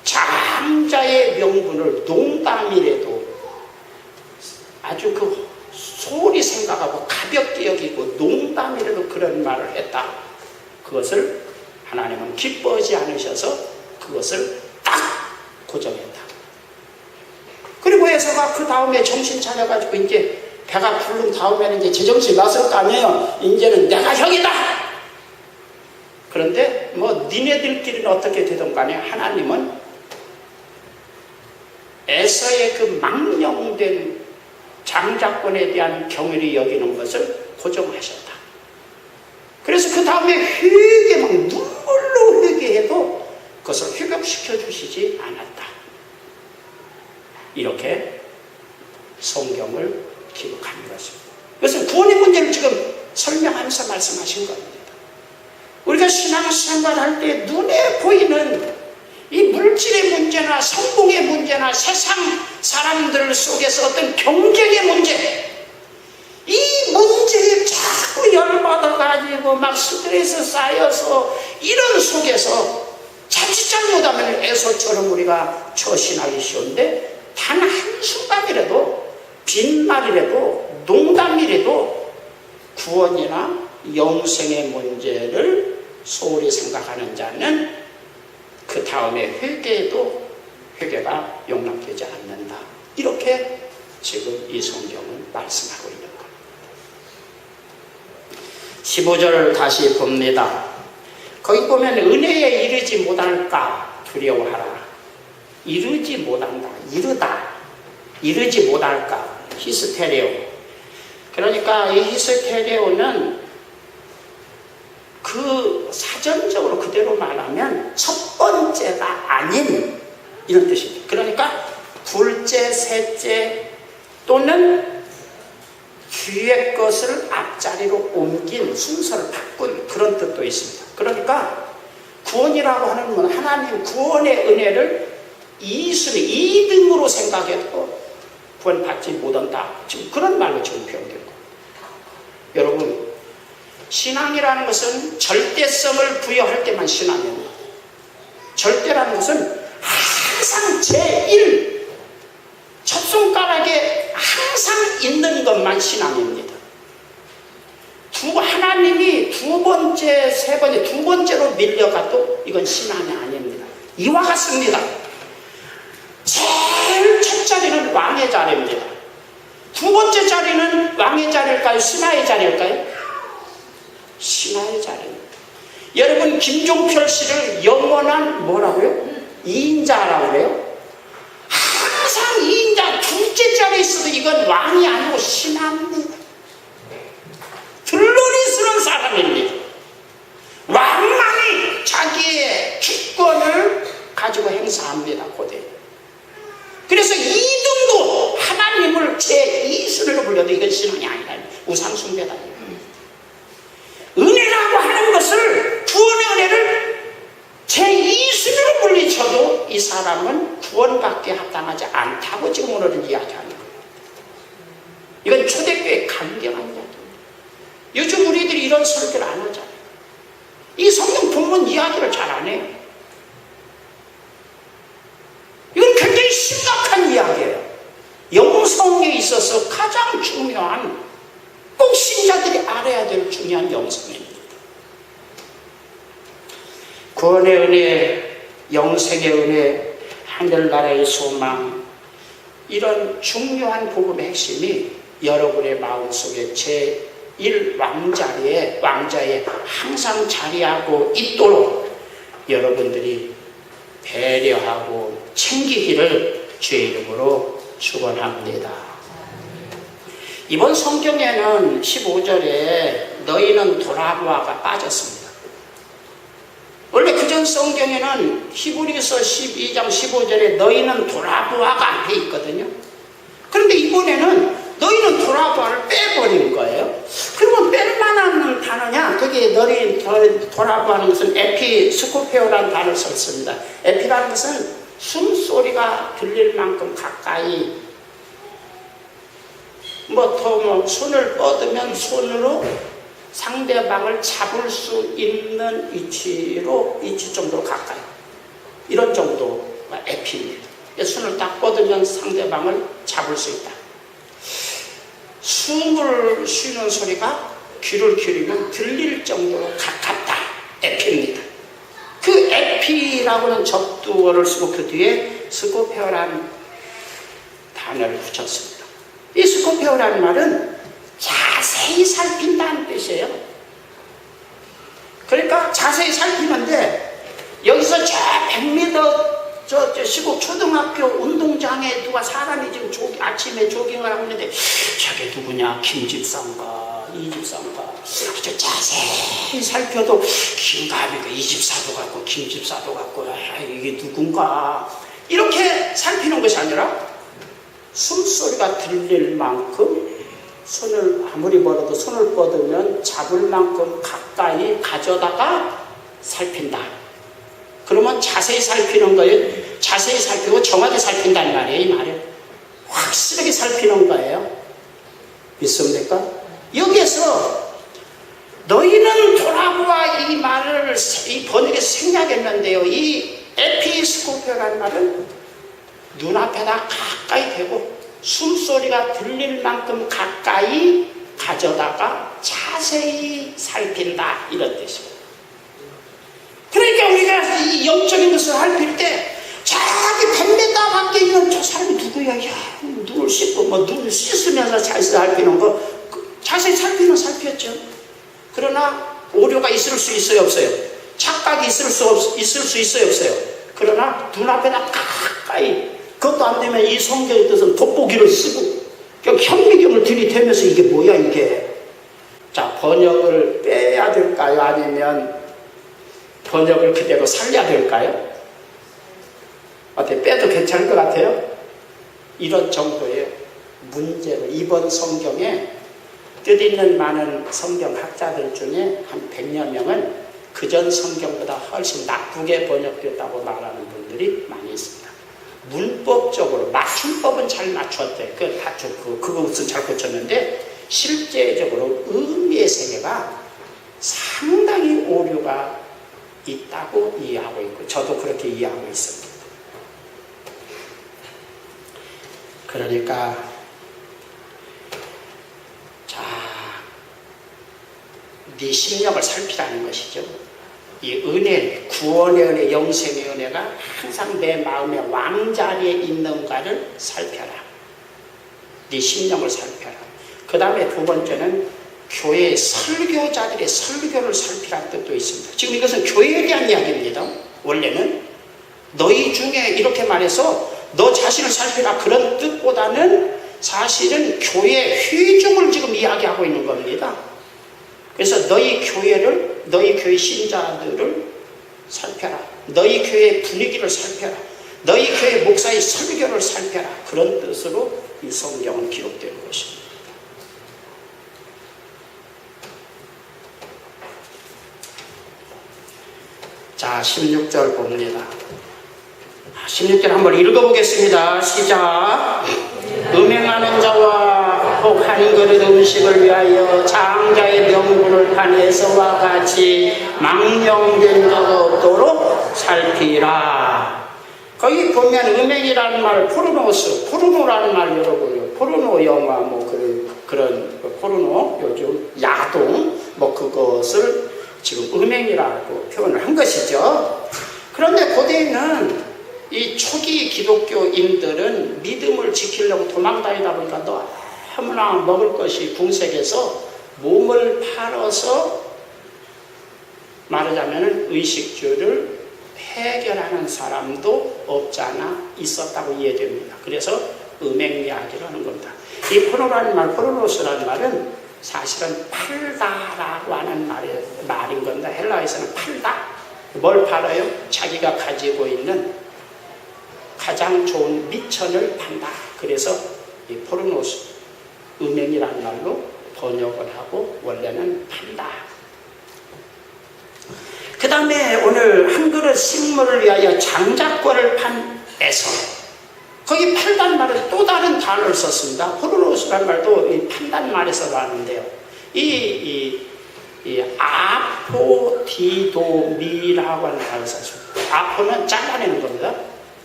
장자의 명분을 농담이라도 아주 그 소홀히 생각하고 가볍게 여기고 농담이라도 그런 말을 했다. 그것을 하나님은 기뻐하지 않으셔서 그것을 딱 고정했다. 그리고 에서가 그 다음에 정신 차려가지고 이제 배가 부른 다음에는 이제 제정신이 났을 거 아니에요. 이제는 내가 형이다. 그런데 뭐 니네들끼리는 어떻게 되든 간에 하나님은 에서의 그 망령된 장자권에 대한 경외를 여기는 것을 고정하셨다. 그래서 그 다음에 회개, 막 눈물로 회개해도 그것을 회복시켜 주시지 않았다. 이렇게 성경을 기록한 것입니다. 그것은 구원의 문제를 지금 설명하면서 말씀하신 겁니다. 우리가 신앙생활할 때 눈에 보이는 이 물질의 문제나 성공의 문제나 세상 사람들 속에서 어떤 경쟁의 문제, 이 문제에 자꾸 열받아가지고 막 스트레스 쌓여서 이런 속에서 자칫 잘못하면 에서처럼 우리가 처신하기 쉬운데, 단 한순간이라도 빈말이라도 농담이라도 구원이나 영생의 문제를 소홀히 생각하는 자는 그 다음에 회개에도 회개가 용납되지 않는다. 이렇게 지금 이 성경은 말씀하고 있는 겁니다. 15절을 다시 봅니다. 거기 보면 은혜에 이르지 못할까 두려워하라. 이르지 못한다. 이르지 못할까. 히스테레오. 그러니까 이 히스테레오는 그 사전적으로 그대로 말하면 첫 번째가 아닌 이런 뜻입니다. 그러니까 둘째, 셋째 또는 뒤의 것을 앞자리로 옮긴 순서를 바꾼 그런 뜻도 있습니다. 그러니까 구원이라고 하는 건 하나님 구원의 은혜를 2순위, 2등으로 생각해도 구원받지 못한다. 지금 그런 말로 지금 표현된 겁니다. 여러분, 신앙이라는 것은 절대성을 부여할 때만 신앙입니다. 절대라는 것은 항상 제1, 첫 손가락에 항상 있는 것만 신앙입니다. 하나님이 두 번째, 세 번째, 두 번째로 밀려가도 이건 신앙이 아닙니다. 이와 같습니다. 제일 첫 자리는 왕의 자리입니다. 두 번째 자리는 왕의 자리일까요? 신하의 자리일까요? 신하의 자리입니다. 여러분, 김종필 씨를 영원한 뭐라고요? 2인자라고 그래요? 항상 2인자 둘째 자리에 있어도 이건 왕이 아니고 신하입니다. 들러리 쓰는 사람입니다. 왕만이 자기의 주권을 가지고 행사합니다. 고대. 그래서 2등도 하나님을 제2순위로 불려도 이건 신앙이 아니다. 우상숭배다. 은혜라고 하는 것을, 구원의 은혜를 제2순위로 물리쳐도 이 사람은 구원받기에 합당하지 않다고 지금 오늘은 이야기하는 거예요. 이건 초대교회의 강경한 이야기입니다. 요즘 우리들이 이런 설교를 안 하잖아요. 이 성경 본문 이야기를 잘 안 해요. 이건 굉장히 심각한 이야기예요. 영성에 있어서 가장 중요한, 꼭 신자들이 알아야 될 중요한 영성입니다. 구원의 은혜, 영생의 은혜, 하늘나라의 소망, 이런 중요한 복음의 핵심이 여러분의 마음속에 제1왕자리에 항상 자리하고 있도록 여러분들이 배려하고 챙기기를 주의 이름으로 축원합니다. 이번 성경에는 15절에 너희는 돌아보아가 빠졌습니다. 원래 그전 성경에는 히브리서 12장 15절에 너희는 돌아보아가 앞에 있거든요. 그런데 이번에는 너희는 돌아보아를 빼버린 거예요. 그러면 뺄 만한 단어냐? 거기에 너희 돌아보아는 것은 에피스코페오라는 단어를 썼습니다. 에피라는 것은 숨소리가 들릴 만큼 가까이, 손을 뻗으면 손으로 상대방을 잡을 수 있는 위치 정도로 가까이, 이런 정도가 에피입니다. 손을 딱 뻗으면 상대방을 잡을 수 있다. 숨을 쉬는 소리가 귀를 기울이면 들릴 정도로 가깝다. 에피입니다. 그 에피라고는 접두어를 쓰고 그 뒤에 스코페오라는 단어를 붙였습니다. 이 스코페오라는 말은 자세히 살핀다는 뜻이에요. 그러니까 자세히 살피는데, 여기서 저 100m 저 시골 초등학교 운동장에 누가 사람이 지금 아침에 조깅을 하고 있는데, 저게 누구냐? 김집사인가? 이집사인가? 아주 자세히 살펴도 긴가하니까 이집사도 같고 김집사도 같고, 이게 누군가? 이렇게 살피는 것이 아니라 숨소리가 들릴 만큼, 손을 아무리 멀어도 손을 뻗으면 잡을 만큼 가까이 가져다가 살핀다. 그러면 자세히 살피는 거예요. 자세히 살피고 정확히 살핀다는 말이에요. 이 말을 확실하게 살피는 거예요. 믿습니까? 여기에서 너희는 돌아보아, 이 말을 이 번역에서 생략했는데요. 이 에피스코페라는 말은 눈앞에다 가까이 대고 숨소리가 들릴 만큼 가까이 가져다가 자세히 살핀다, 이런 뜻입니다. 그러니까 우리가 이 영적인 것을 살필 때, 저기 100m 밖에 있는 저 사람이 누구야? 야, 눈을 씻고 눈을 씻으면서 자세히 살피는 거, 자세히 살피는 살폈죠. 그러나 오류가 있을 수 있어요, 없어요? 착각이 있을 수 있어요, 없어요? 그러나 눈앞에다 가까이, 그것도 안 되면 이 성경의 뜻은 돋보기를 쓰고 그냥 현미경을 들이대면서 이게 뭐야 이게. 자, 번역을 빼야 될까요? 아니면 번역을 그대로 살려야 될까요? 어때? 빼도 괜찮을 것 같아요? 이런 정도의 문제로 이번 성경에 뜻 있는 많은 성경학자들 중에 한 100여 명은 그전 성경보다 훨씬 나쁘게 번역됐다고 말하는 분들이 많이 있습니다. 문법적으로 맞춤법은 잘 맞췄대. 그것은 잘 고쳤는데 실제적으로 의미의 세계가 상당히 오류가 있다고 이해하고 있고, 저도 그렇게 이해하고 있습니다. 그러니까 네 심령을 살피라는 것이죠. 이 은혜, 구원의 은혜, 영생의 은혜가 항상 내 마음의 왕자리에 있는가를 살펴라. 네 심령을 살펴라. 그 다음에 두 번째는 교회 설교자들의 설교를 살피라는 뜻도 있습니다. 지금 이것은 교회에 대한 이야기입니다. 원래는 너희 중에 이렇게 말해서 너 자신을 살피라, 그런 뜻보다는 사실은 교회 회중을 지금 이야기하고 있는 겁니다. 그래서 너희 교회 신자들을 살펴라. 너희 교회 분위기를 살펴라. 너희 교회 목사의 설교를 살펴라. 그런 뜻으로 이 성경은 기록되는 것입니다. 자, 16절 봅니다. 16절 한번 읽어보겠습니다. 시작. 음행하는 자와 혹 한 그릇 음식을 위하여 장자의 명분을 판 에서와 같이 망령된 자가 없도록 살피라. 거기 보면 음행이라는 말, 포르노라는 말 여러분, 포르노 영화 그런 포르노 요즘 야동 그것을 지금 음행이라고 표현을 한 것이죠. 그런데 고대에는 이 초기 기독교인들은 믿음을 지키려고 도망다니다 보니까 너무나 먹을 것이 궁색해서 몸을 팔아서 말하자면 의식주를 해결하는 사람도 없지 않아 있었다고 이해됩니다. 그래서 음행 이야기를 하는 겁니다. 이 포르노스라는 말은 사실은 팔다라고 하는 말인 겁니다. 헬라에서는 팔다. 뭘 팔아요? 자기가 가지고 있는 가장 좋은 미천을 판다. 그래서 이 포르노스, 음행이라는 말로 번역을 하고 원래는 판다. 그 다음에 오늘 한 그릇 식물을 위하여 장작권을 판 에서, 거기 팔단 말은 또 다른 단어를 썼습니다. 포르노스라는 말도 이 판단 말에서 나왔는데요. 이 아포디도미라고 하는 단어를 썼습니다. 아포는 잘라내는 겁니다.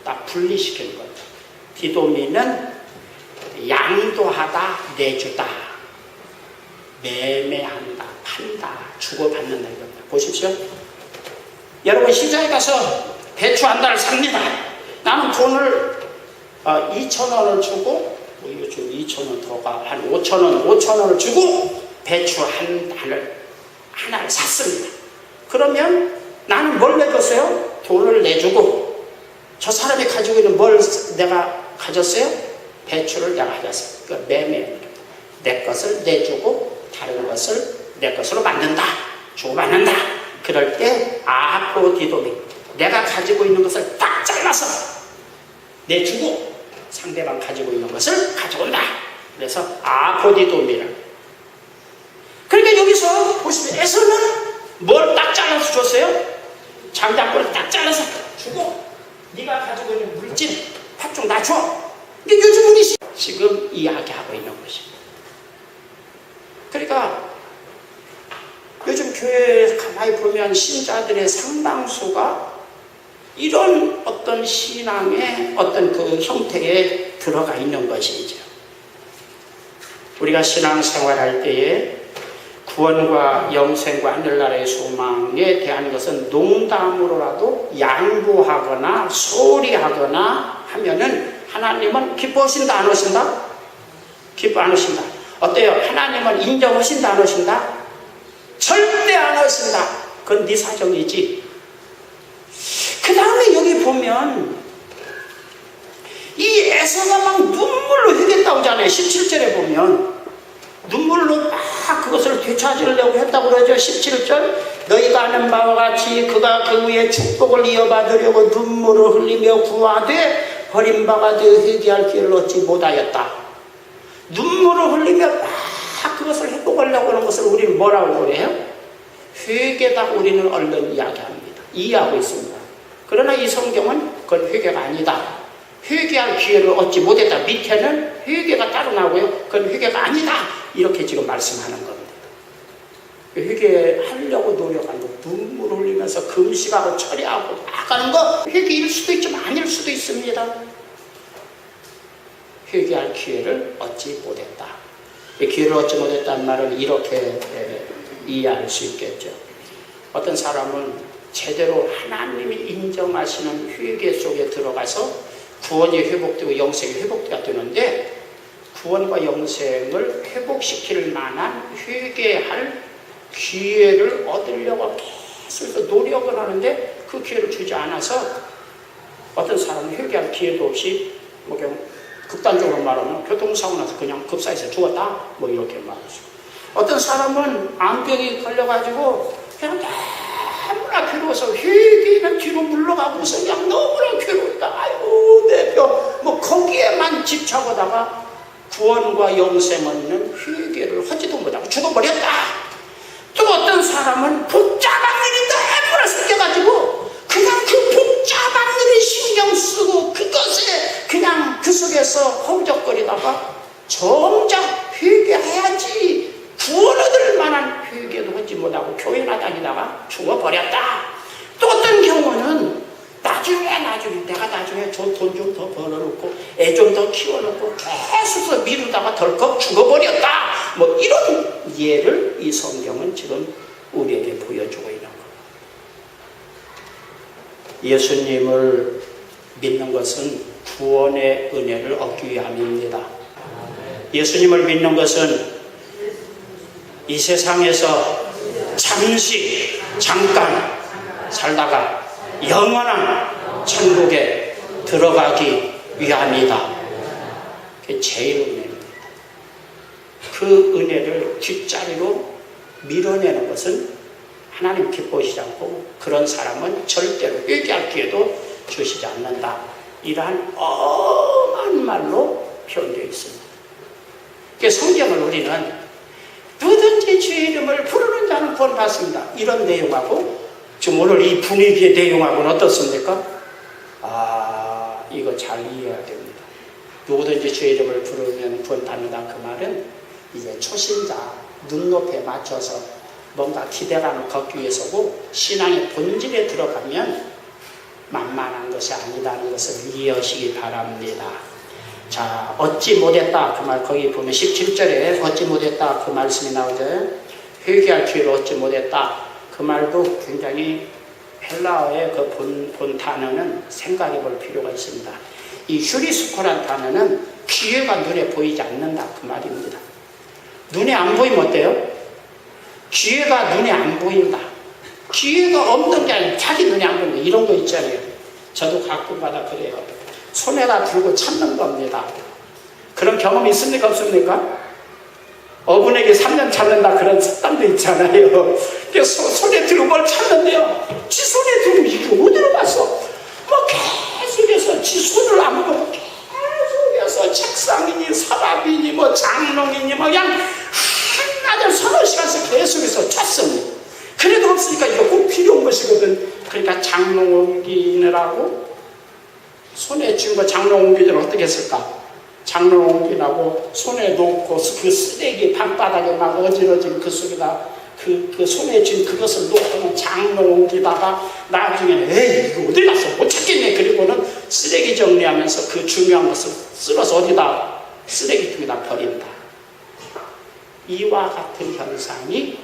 딱 분리시키는 겁니다. 디도미는 양도하다, 내주다, 매매한다, 판다, 주고받는다 이겁니다. 보십시오. 여러분 시장에 가서 배추 한 달을 삽니다. 나는 돈을 2,000원을 주고, 요즘 2,000원 더가 한 5,000원을 주고 배추 하나를 샀습니다. 그러면 나는 뭘 내줬어요? 돈을 내주고, 저 사람이 가지고 있는 뭘 내가 가졌어요? 배추를 내가 가졌어요. 그러니까 매매. 내 것을 내주고 다른 것을 내 것으로 만든다. 주고받는다. 그럴 때 아포디도미, 내가 가지고 있는 것을 딱 잘라서 내주고 상대방 가지고 있는 것을 가져온다. 그래서 아포디도미라. 그러니까 여기서 보시면 에서는 뭘 딱 잘라서 줬어요? 장작권을 딱 잘라서 주고, 네가 가지고 있는 물질 팥죽 나 줘. 이게 요즘 우리 지금 이야기하고 있는 것입니다. 그러니까 요즘 교회에서 가만히 보면 신자들의 상당수가 이런 어떤 신앙의 어떤 그 형태에 들어가 있는 것이죠. 우리가 신앙생활할 때에 구원과 영생과 하늘나라의 소망에 대한 것은 농담으로라도 양보하거나 소리하거나 하면은 하나님은 기뻐하신다 안 하신다? 기뻐 안 하신다. 어때요? 하나님은 인정하신다 안 하신다? 절대 안 하신다. 그건 네 사정이지. 그 다음에 여기 보면 이 에서가 막 눈물로 회개했다고 하잖아요. 17절에 보면 눈물로 막 그것을 되찾으려고 했다고 그러죠. 17절, 너희가 아는 바와 같이 그가 그 위에 축복을 이어받으려고 눈물을 흘리며 구하되 버림받아 회개할 기회를 얻지 못하였다. 눈물을 흘리며 막 그것을 회복하려고 하는 것을 우리는 뭐라고 그래요? 회개다고 우리는 얼른 이야기합니다. 이해하고 있습니다. 그러나 이 성경은 그건 회개가 아니다. 회개할 기회를 얻지 못했다. 밑에는 회개가 따로 나오고요. 그건 회개가 아니다. 이렇게 지금 말씀하는 겁니다. 회개하려고 노력하는 거, 눈물 흘리면서 금식하고 철회하고 나가는 거 회개일 수도 있지만 아닐 수도 있습니다. 회개할 기회를 얻지 못했다. 기회를 얻지 못했다는 말은 이렇게 이해할 수 있겠죠. 어떤 사람은 제대로 하나님이 인정하시는 회개 속에 들어가서 구원이 회복되고 영생이 회복되어야 되는데, 구원과 영생을 회복시킬 만한 회개할 기회를 얻으려고 계속 노력을 하는데 그 기회를 주지 않아서 어떤 사람은 회개할 기회도 없이 그냥 극단적으로 말하면 교통사고 나서 그냥 급사해서 죽었다 이렇게 말하죠. 어떤 사람은 암병이 걸려가지고 그냥 너무나 너무나 괴로워서 회개는 뒤로 물러가고서 그냥 너무나 괴로우니까 아이고 내 병 뭐 거기에만 집착하다가 구원과 영생은 있는 회개를 하지도 못하고 죽어버렸다. 또 어떤 사람은 복잡한 일이 너무나 생겨가지고 그냥 그 복잡한 일에 신경 쓰고 그것에 그냥 그 속에서 허우적거리다가 정작 회개해야지 구원 얻을 만한 회개도 하지 못하고 교회나 다니다가 죽어버렸다. 또 어떤 경우는 나중에 내가 나중에 돈 좀 더 벌어놓고 애 좀 더 키워놓고 계속 미루다가 덜컥 죽어버렸다. 뭐 이런 예를 이 성경은 지금 우리에게 보여주고 있는 거예요. 예수님을 믿는 것은 구원의 은혜를 얻기 위함입니다. 예수님을 믿는 것은 이 세상에서 잠깐 살다가 영원한 천국에 들어가기 위함이다. 그게 제일 은혜입니다. 그 은혜를 뒷자리로 밀어내는 것은 하나님 기뻐하시지 않고 그런 사람은 절대로 회개할 기회도 주시지 않는다. 이러한 엄한 말로 표현되어 있습니다. 성경을 우리는 누구든지 주의 이름을 부르는 자는 구원받습니다. 이런 내용하고 지금 오늘 이 분위기의 내용하고는 어떻습니까? 이거 잘 이해해야 됩니다. 누구든지 주의 이름을 부르면 구원받는다. 그 말은 이제 초신자 눈높이에 맞춰서 뭔가 기대감을 걷기 위해서고 신앙의 본질에 들어가면 만만한 것이 아니라는 것을 이해하시기 바랍니다. 자, 얻지 못했다. 그 말 거기 보면 17절에 얻지 못했다. 그 말씀이 나오죠. 회개할 기회를 얻지 못했다. 그 말도 굉장히 헬라어의 그 본 단어는 생각해 볼 필요가 있습니다. 이 휴리스코란 단어는 기회가 눈에 보이지 않는다. 그 말입니다. 눈에 안 보이면 어때요? 기회가 눈에 안 보인다. 기회가 없는 게 아니라 자기 눈에 안 보인다. 이런 거 있잖아요. 저도 가끔가다 그래요. 손에다 들고 찾는 겁니다. 그런 경험 있습니까? 없습니까? 어분에게 3년 찾는다 그런 사람도 있잖아요. 손에 들고 뭘 찾는데요. 지 손에 들고 이게 어디로 갔어? 뭐 계속해서 지 손을 안 보고 계속해서 책상이니 서랍이니 뭐 장롱이니 뭐 그냥 한나절 서너 시간씩 계속해서 찾습니다. 그래도 없으니까 이거 꼭 필요한 것이거든. 그러니까 장롱 옮기느라고 손에 쥔 거 장롱 옮기들 어떻게 했을까? 장롱 옮기라고 손에 놓고 그 쓰레기 방바닥에 막 어지러진 그 속에다 그 손에 쥔 그것을 놓고는 장롱 옮기다가 나중에는 에이 이거 어디 갔어 못 찾겠네. 그리고는 쓰레기 정리하면서 그 중요한 것을 쓸어서 어디다 쓰레기통에다 버린다. 이와 같은 현상이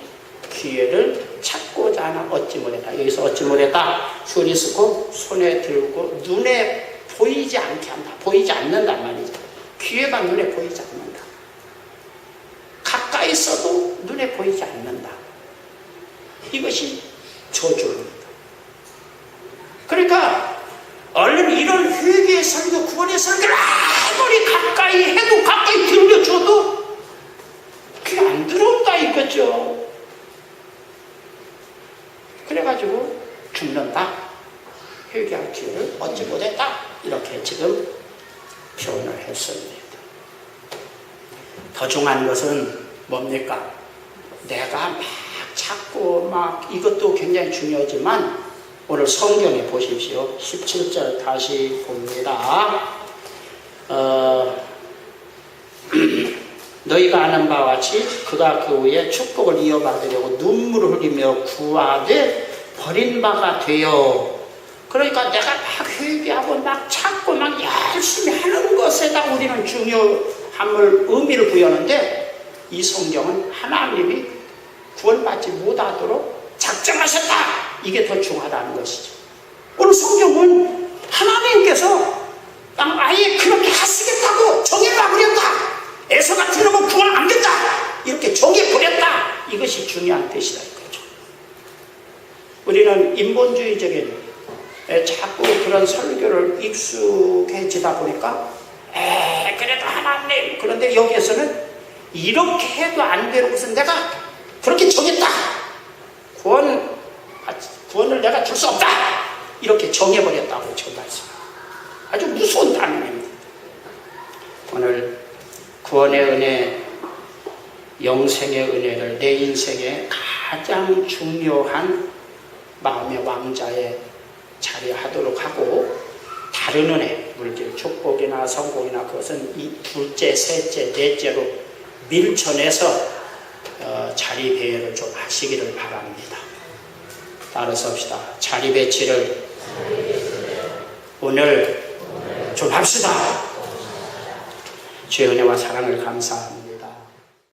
기회를 찾고자 하나 얻지 못했다. 여기서 얻지 못했다. 휴리스코 손에 들고 눈에 보이지 않게 한다. 보이지 않는단 말이죠. 기회가 눈에 보이지 않는다. 가까이 있어도 눈에 보이지 않는다. 이것이 저주입니다. 그러니까 얼른 이런 회개의 설교, 구원의 설교를 아무리 가까이 해도 가까이 들려줘도 그게 안 들어온다 이거죠. 그래가지고 죽는다. 회개할 기회를 얻지 못했다. 이렇게 지금 표현을 했습니다. 더 중요한 것은 뭡니까? 내가 막 찾고 막 이것도 굉장히 중요하지만 오늘 성경에 보십시오. 17절 다시 봅니다. 너희가 아는 바와 같이 그가 그 후에 축복을 이어받으려고 눈물을 흘리며 구하되 버린 바가 되어. 그러니까 내가 막 회개하고 막 찾고 막 열심히 하는 것에다 우리는 중요함을 의미를 부여하는데 이 성경은 하나님이 구원받지 못하도록 작정하셨다. 이게 더 중요하다는 것이죠. 오늘 성경은 하나님께서 아예 그렇게 하시겠다고 정해버렸다. 에서 같은 놈은 구원 안 된다. 이렇게 정해버렸다. 이것이 중요한 뜻이다 이거죠. 우리는 인본주의적인 자꾸 그런 설교를 익숙해지다 보니까 그래도 하나님, 그런데 여기에서는 이렇게 해도 안 되는 것은 내가 그렇게 정했다. 구원 구원을 내가 줄 수 없다 이렇게 정해버렸다고 전달했습니다. 아주 무서운 단어입니다. 오늘 구원의 은혜, 영생의 은혜를 내 인생의 가장 중요한 마음의 왕자에 자리하도록 하고, 다른 은혜, 물질, 축복이나 성공이나 그것은 이 둘째, 셋째, 넷째로 밀쳐내서 자리 배회를 좀 하시기를 바랍니다. 따라서 합시다. 자리 배치를 오늘 좀 합시다. 주의 은혜와 사랑을 감사합니다.